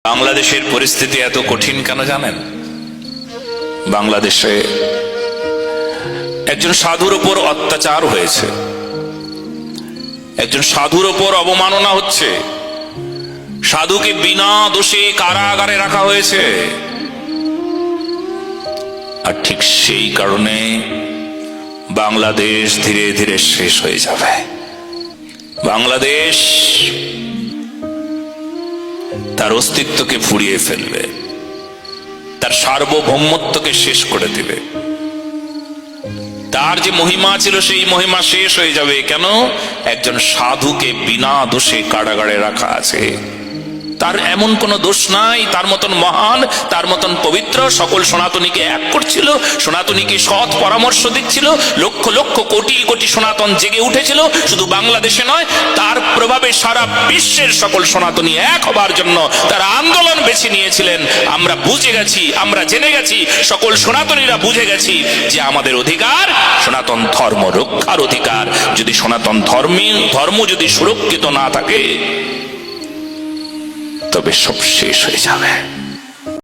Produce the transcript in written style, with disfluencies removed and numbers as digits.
বাংলাদেশের পরিস্থিতি এত কঠিন কেন জানেন? বাংলাদেশে একজন সাধুর উপর অত্যাচার হয়েছে, একজন সাধুর উপর অবমাননা হচ্ছে, সাধুকে বিনা দোষে কারাগারে রাখা হয়েছে। আর ঠিক সেই কারণে বাংলাদেশ ধীরে ধীরে শেষ হয়ে যাবে। বাংলাদেশ তার অস্তিত্বকে ফুরিয়ে ফেলবে, তার সার্বভৌমত্বকে শেষ করে দিবে। তার যে মহিমা ছিল সেই মহিমা শেষ হয়ে যাবে। কেন? একজন সাধুকে বিনা দোষে কারাগারে রাখা আছে। তার এমন কোন দোষ নাই, তার মতন মহান, তার মতন পবিত্র, সকল সনাতনীকে এক করছিল, সনাতনীকে সৎ পরামর্শ দিচ্ছিল, লক্ষ লক্ষ কোটি কোটি সনাতন জেগে উঠেছিল। শুধু বাংলাদেশে নয়, তার প্রভাবে সারা বিশ্বের সকল সনাতনী এক হবার জন্য তারা আন্দোলন বেছে নিয়েছিলেন। আমরা বুঝে গেছি, আমরা জেনে গেছি, সকল সনাতনীরা বুঝে গেছি যে আমাদের অধিকার সনাতন ধর্ম রক্ষার অধিকার। যদি সনাতন ধর্ম যদি সুরক্ষিত না থাকে তবে সব শেষ হয়ে যাবে।